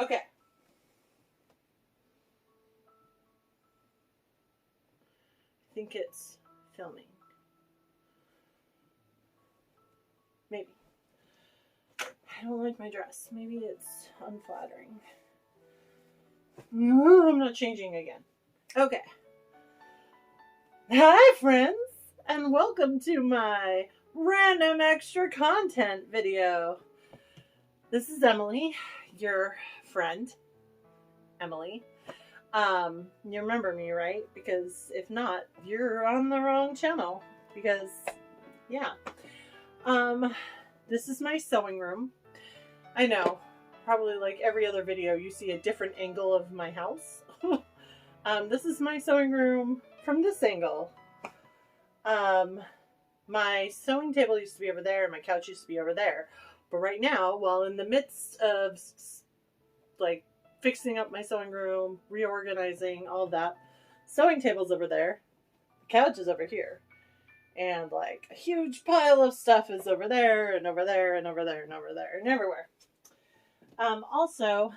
Okay. I think it's filming. Maybe. I don't like my dress. Maybe it's unflattering. No, I'm not changing again. Okay. Hi, friends, and welcome to my random extra content video. This is Emily, your friend, Emily. You remember me, right? Because if not, you're on the wrong channel. Because, yeah. This is my sewing room. I know, probably like every other video, you see a different angle of my house. This is my sewing room from this angle. My sewing table used to be over there, and my couch used to be over there. But right now, while in the midst of like fixing up my sewing room, reorganizing, all that, sewing table's over there, the couch is over here, and like a huge pile of stuff is over there, and over there, and over there, and over there, and everywhere. Also,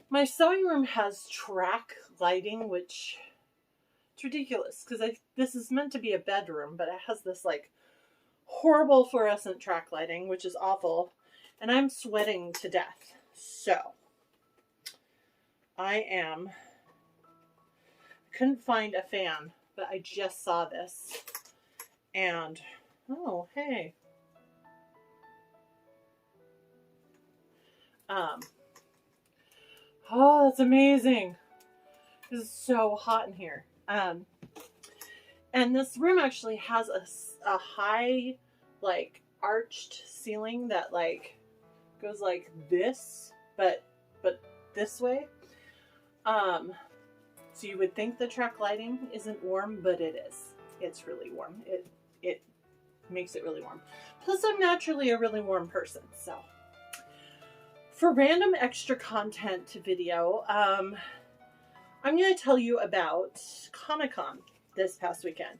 my sewing room has track lighting, which it's ridiculous because this is meant to be a bedroom, but it has this like horrible fluorescent track lighting, which is awful, and I'm sweating to death. So I couldn't find a fan, but I just saw this, and oh hey, oh, that's amazing. This is so hot in here. And this room actually has a high, like, arched ceiling that, like, goes like this, but this way. So you would think the track lighting isn't warm, but it is. It's really warm. It makes it really warm. Plus, I'm naturally a really warm person, so. For random extra content video, I'm going to tell you about Comic-Con this past weekend.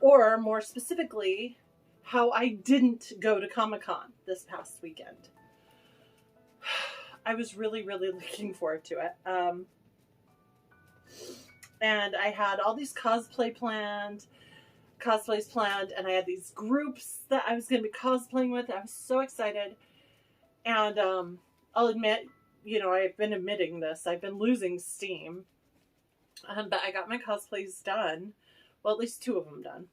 Or, more specifically, how I didn't go to Comic-Con this past weekend. I was really, really looking forward to it. And I had all these cosplays planned, and I had these groups that I was going to be cosplaying with. I was so excited. And I'll admit, you know, I've been admitting this. I've been losing steam. But I got my cosplays done. Well, at least 2 of them done.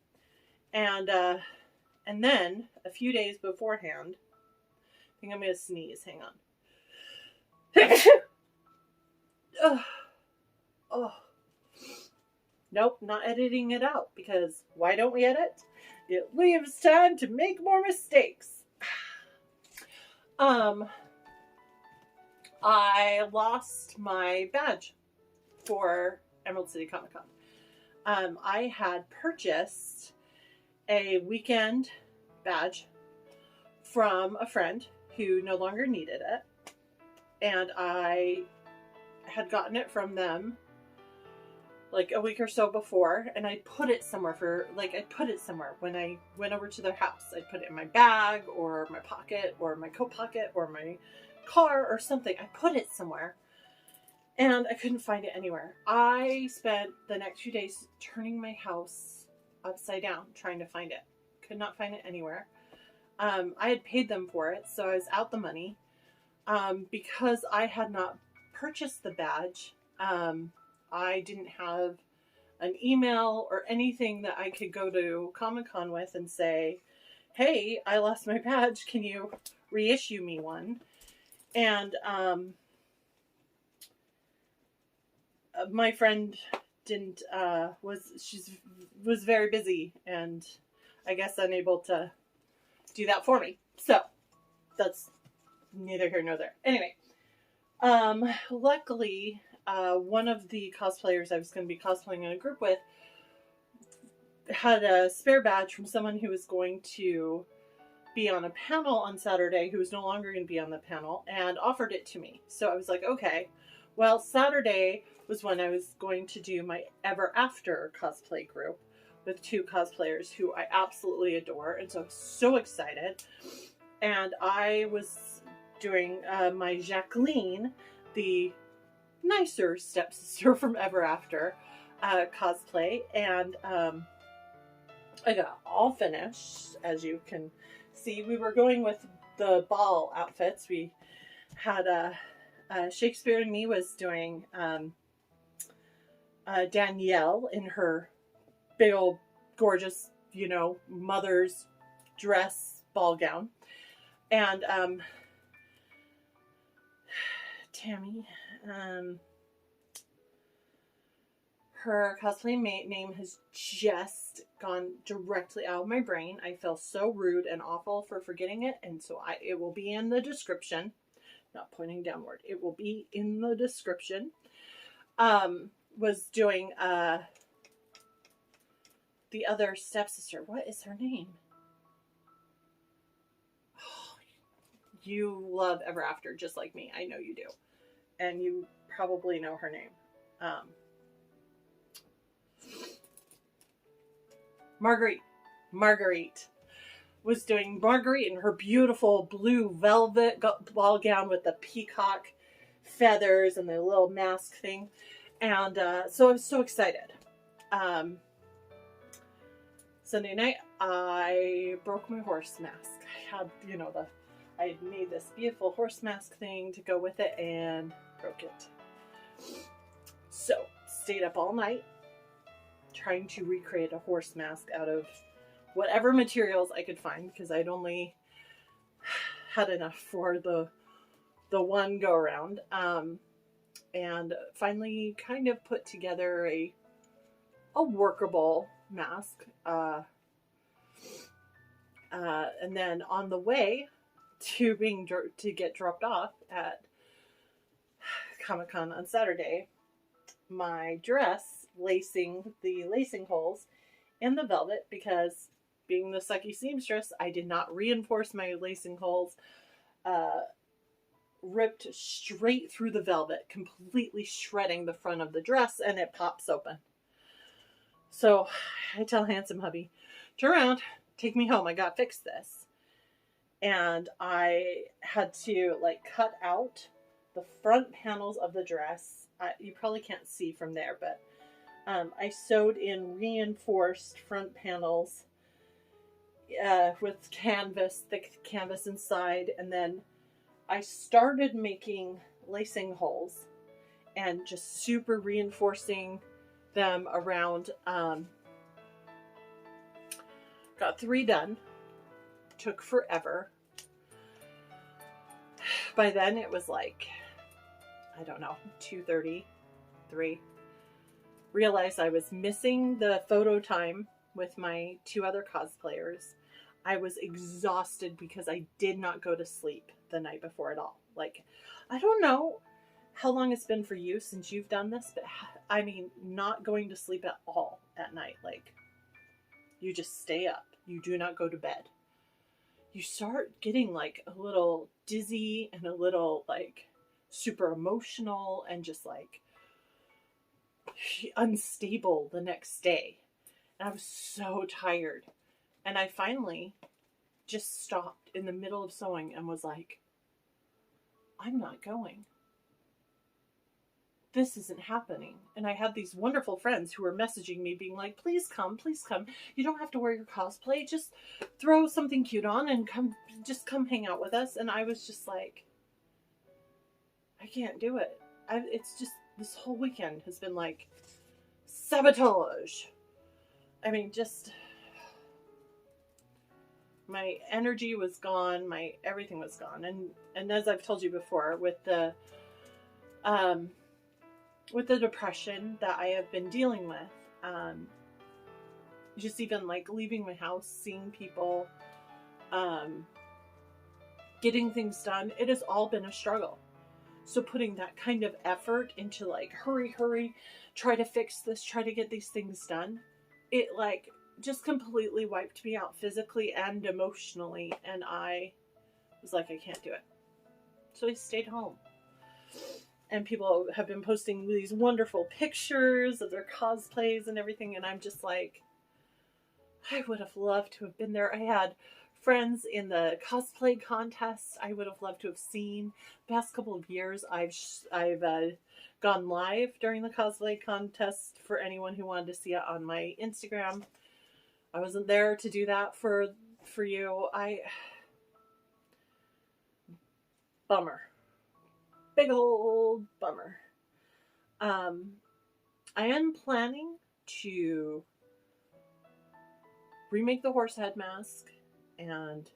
And then, a few days beforehand, I think I'm going to sneeze. Hang on. Oh. Nope, not editing it out. Because why don't we edit? It leaves time to make more mistakes. I lost my badge for Emerald City Comic Con. I had purchased a weekend badge from a friend who no longer needed it, and I had gotten it from them like a week or so before, and I put it somewhere when I went over to their house. I put it in my bag or my pocket or my coat pocket or my car or something. I put it somewhere. And I couldn't find it anywhere. I spent the next few days turning my house upside down trying to find it. Could not find it anywhere. I had paid them for it, so I was out the money. Because I had not purchased the badge, I didn't have an email or anything that I could go to Comic-Con with and say, hey, I lost my badge. Can you reissue me one? And, my friend didn't, was very busy and I guess unable to do that for me. So that's neither here nor there. Anyway, luckily, one of the cosplayers I was going to be cosplaying in a group with had a spare badge from someone who was going to be on a panel on Saturday, who was no longer going to be on the panel, and offered it to me. So I was like, okay. Well, Saturday was when I was going to do my Ever After cosplay group with 2 cosplayers who I absolutely adore, and so I was so excited. And I was doing my Jacqueline, the nicer stepsister from Ever After cosplay, and I got all finished. As you can see, we were going with the ball outfits. We had Shakespeare and me was doing Danielle in her big old gorgeous, you know, mother's dress ball gown, and Tammy, her cosplay name has just gone directly out of my brain. I feel so rude and awful for forgetting it, and so it will be in the description. Not pointing downward. It will be in the description. Was doing the other stepsister. What is her name? Oh, you love Ever After just like me. I know you do. And you probably know her name. Margarite was doing Margarite in her beautiful blue velvet ball gown with the peacock feathers and the little mask thing. And so I was so excited. Sunday night, I broke my horse mask. I had, you know, I had made this beautiful horse mask thing to go with it and broke it. So, stayed up all night trying to recreate a horse mask out of whatever materials I could find, because I'd only had enough for the one go around. And finally kind of put together a workable mask. And then on the way to get dropped off at Comic-Con on Saturday, my dress the lacing holes in the velvet, because being the sucky seamstress, I did not reinforce my lacing holes, ripped straight through the velvet, completely shredding the front of the dress, and it pops open. So I tell handsome hubby, turn around, take me home. I got to fix this. And I had to like cut out the front panels of the dress. You probably can't see from there, but I sewed in reinforced front panels with canvas, thick canvas inside, and then I started making lacing holes and just super reinforcing them around. Got 3 done. Took forever. By then it was like, I don't know, 2:30, 3. Realized I was missing the photo time with my 2 other cosplayers. I was exhausted because I did not go to sleep the night before at all. Like, I don't know how long it's been for you since you've done this, but I mean, not going to sleep at all at night. Like, you just stay up. You do not go to bed. You start getting like a little dizzy and a little like super emotional and just like unstable the next day. And I was so tired. And I finally just stopped in the middle of sewing and was like, I'm not going. This isn't happening. And I had these wonderful friends who were messaging me being like, please come, please come. You don't have to wear your cosplay. Just throw something cute on and just come hang out with us. And I was just like, I can't do it. It's just, this whole weekend has been like sabotage. I mean, just, my energy was gone. My everything was gone. And as I've told you before, with the depression that I have been dealing with, just even like leaving my house, seeing people, getting things done, it has all been a struggle. So putting that kind of effort into like, hurry, try to fix this, try to get these things done, it like just completely wiped me out physically and emotionally. And I was like, I can't do it. So I stayed home. And people have been posting these wonderful pictures of their cosplays and everything. And I'm just like, I would have loved to have been there. I had friends in the cosplay contest. I would have loved to have seen. Past couple of years, I've gone live during the cosplay contest for anyone who wanted to see it on my Instagram. I wasn't there to do that for you. Bummer. Big old bummer. I am planning to remake the horse head mask and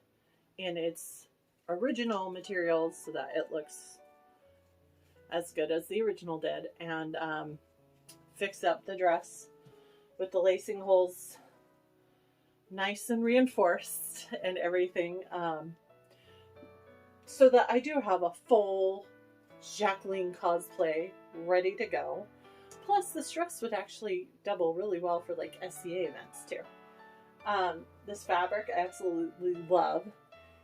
in its original materials so that it looks as good as the original did, and fix up the dress with the lacing holes nice and reinforced and everything, so that I do have a full Jacqueline cosplay ready to go. Plus, this dress would actually double really well for like SCA events too. This fabric I absolutely love.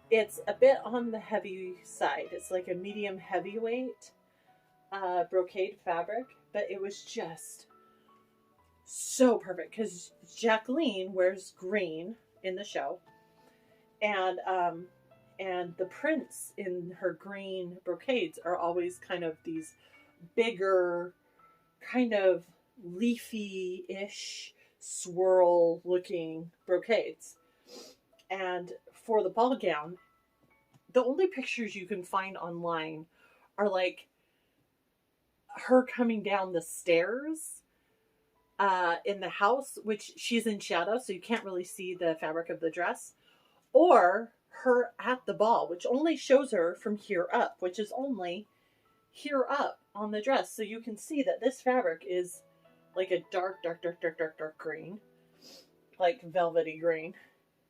It's a bit on the heavy side. It's like a medium heavyweight brocade fabric, but it was just so perfect because Jacqueline wears green in the show, and the prints in her green brocades are always kind of these bigger, kind of leafy-ish swirl looking brocades. And for the ball gown, the only pictures you can find online are like her coming down the stairs in the house, which she's in shadow, so you can't really see the fabric of the dress, or her at the ball, which only shows her from here up, which is only here up on the dress. So you can see that this fabric is like a dark green, like velvety green.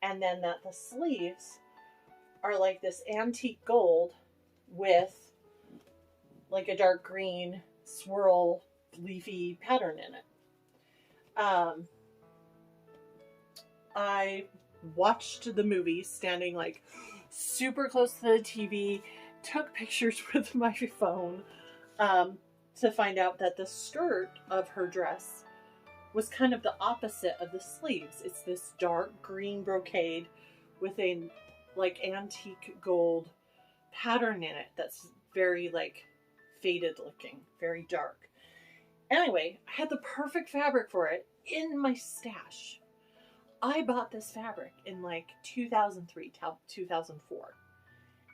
And then that the sleeves are like this antique gold with like a dark green swirl leafy pattern in it. I watched the movie standing like super close to the TV, took pictures with my phone to find out that the skirt of her dress was kind of the opposite of the sleeves. It's this dark green brocade with a like antique gold pattern in it that's very like faded looking, very dark. Anyway, I had the perfect fabric for it in my stash. I bought this fabric in like 2003, 2004.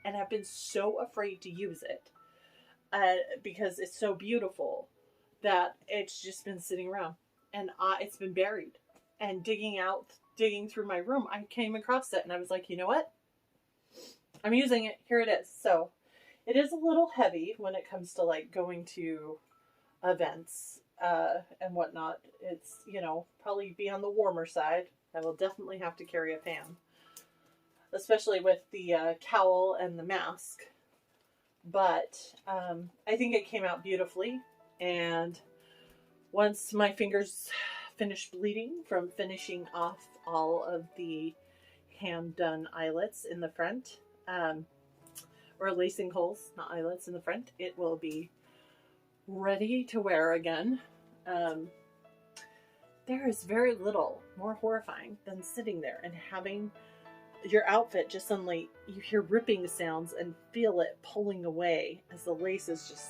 And I've been so afraid to use it because it's so beautiful that it's just been sitting around. And it's been buried. And digging through my room, I came across it and I was like, you know what? I'm using it. Here it is. So it is a little heavy when it comes to like going to events and whatnot. It's, you know, probably be on the warmer side. I will definitely have to carry a fan, especially with the cowl and the mask. But I think it came out beautifully. And once my fingers finished bleeding from finishing off all of the hand-done eyelets in the front, or lacing holes, not eyelets, in the front, it will be ready to wear again. There is very little more horrifying than sitting there and having your outfit just suddenly, you hear ripping sounds and feel it pulling away as the laces just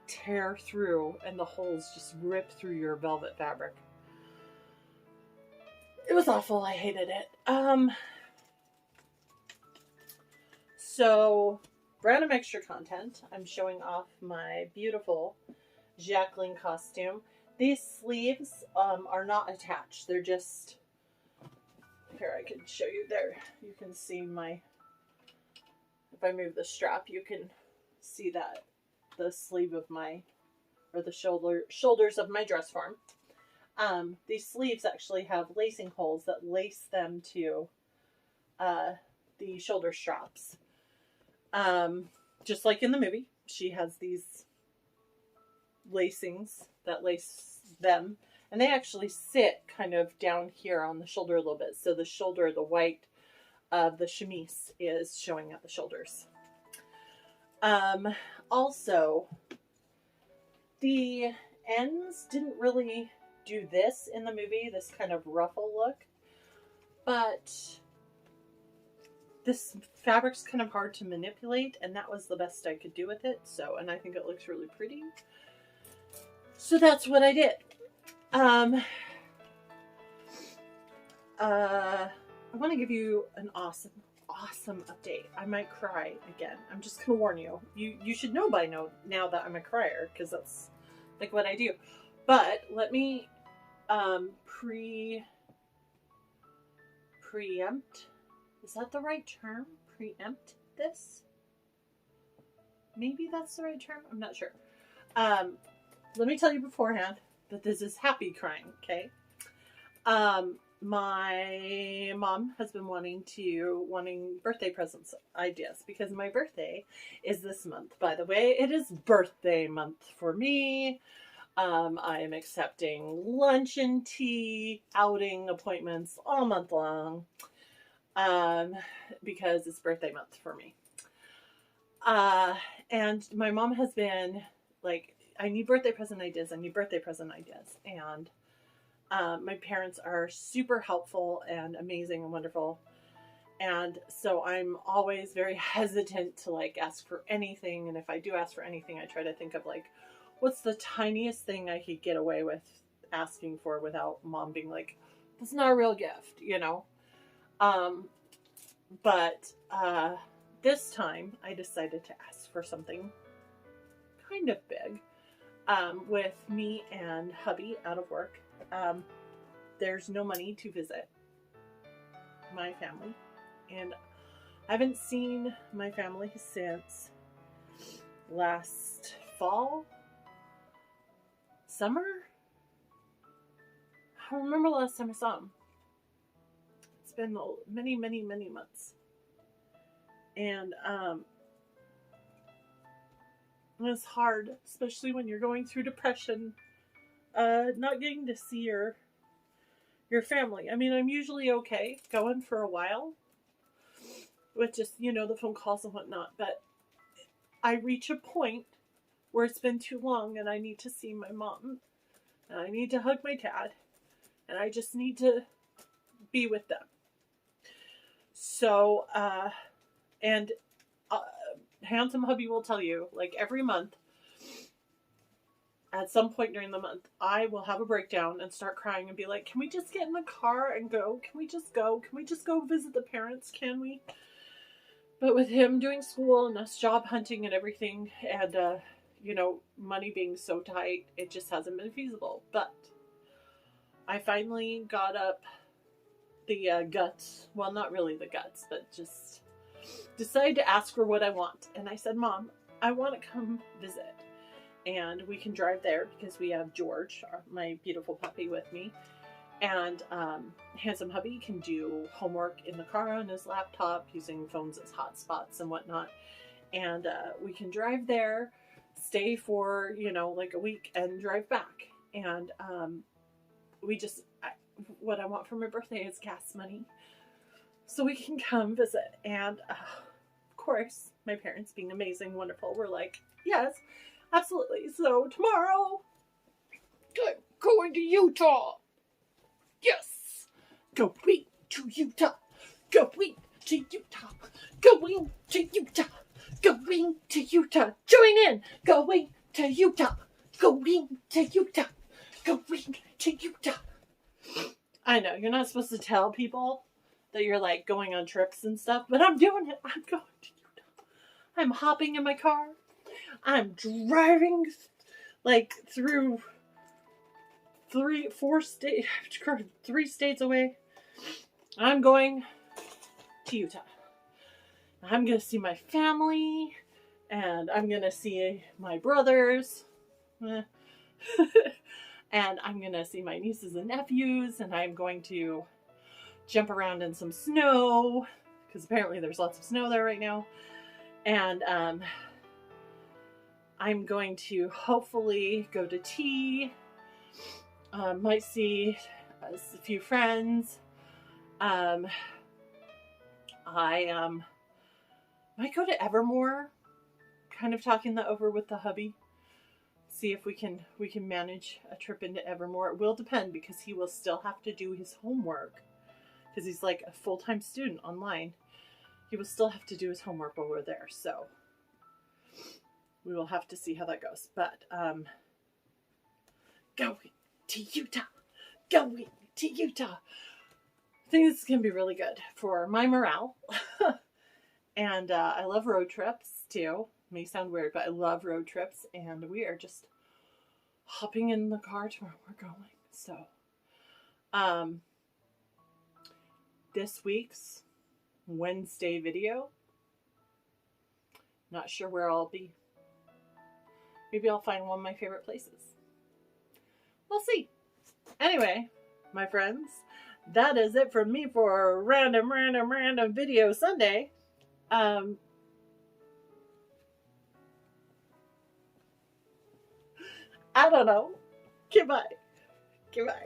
tear through and the holes just rip through your velvet fabric. It was awful. I hated it. So, random extra content. I'm showing off my beautiful Jacqueline costume. These sleeves are not attached. They're just... Here, I can show you there. You can see my... If I move the strap, you can see that the sleeve of my... Or the shoulders of my dress form. These sleeves actually have lacing holes that lace them to the shoulder straps. Just like in the movie, she has these lacings that lace them, and they actually sit kind of down here on the shoulder a little bit, so the shoulder, the white of the chemise is showing at the shoulders. Also, the ends didn't really do this in the movie, this kind of ruffle look, but this fabric's kind of hard to manipulate, and that was the best I could do with it. So, and I think it looks really pretty. So that's what I did. I want to give you an awesome update. I might cry again. I'm just gonna warn you. You should know by now that I'm a crier, because that's like what I do. But let me preempt. Is that the right term? Preempt this? Maybe that's the right term. I'm not sure. Let me tell you beforehand that this is happy crying. Okay. My mom has been wanting birthday presents ideas, because my birthday is this month. By the way, it is birthday month for me. I am accepting lunch and tea, outing appointments all month long, because it's birthday month for me. And my mom has been like, I need birthday present ideas. I need birthday present ideas. And my parents are super helpful and amazing and wonderful. And so I'm always very hesitant to like ask for anything. And if I do ask for anything, I try to think of like, what's the tiniest thing I could get away with asking for without mom being like, that's not a real gift, you know? But this time I decided to ask for something kind of big. With me and hubby out of work, there's no money to visit my family, and I haven't seen my family since last summer. I don't remember the last time I saw them. It's been many months, and it's hard, especially when you're going through depression, not getting to see your family. I mean, I'm usually okay going for a while with just, you know, the phone calls and whatnot, but I reach a point where it's been too long and I need to see my mom, and I need to hug my dad, and I just need to be with them. So, handsome hubby will tell you, like every month, at some point during the month, I will have a breakdown and start crying and be like, can we just get in the car and go? Can we just go? Can we just go visit the parents? Can we? But with him doing school and us job hunting and everything, and, you know, money being so tight, it just hasn't been feasible. But I finally got up the guts. Well, not really the guts, but just decided to ask for what I want. And I said, Mom, I want to come visit. And we can drive there because we have George, my beautiful puppy, with me. And handsome hubby can do homework in the car on his laptop using phones as hotspots and whatnot. And we can drive there, stay for, you know, like a week, and drive back. And what I want for my birthday is gas money, so we can come visit. And of course, my parents, being amazing, wonderful, were like, yes, absolutely. So tomorrow, I'm going to Utah. Yes, going to Utah. Going to Utah. Going to Utah. Going to Utah. Join in. Going to Utah. Going to Utah. Going to Utah. I know, you're not supposed to tell people that you're like going on trips and stuff, but I'm doing it. I'm going to Utah. I'm hopping in my car. I'm driving like through 3 states away. I'm going to Utah. I'm going to see my family, and I'm going to see my brothers. And I'm going to see my nieces and nephews, and I'm going to jump around in some snow, because apparently there's lots of snow there right now. And I'm going to hopefully go to tea. Might see a few friends. I might go to Evermore, kind of talking that over with the hubby. See if we can manage a trip into Evermore. It will depend, because he will still have to do his homework, because he's like a full-time student online. he will still have to do his homework while we're there. So we will have to see how that goes. But going to Utah. Going to Utah. I think this is going to be really good for my morale. And I love road trips too. May sound weird, but I love road trips. And we are just hopping in the car to where we're going. So this week's Wednesday video, not sure where I'll be. Maybe I'll find one of my favorite places. We'll see. Anyway, my friends, that is it from me for random video Sunday. I don't know. Goodbye. Goodbye.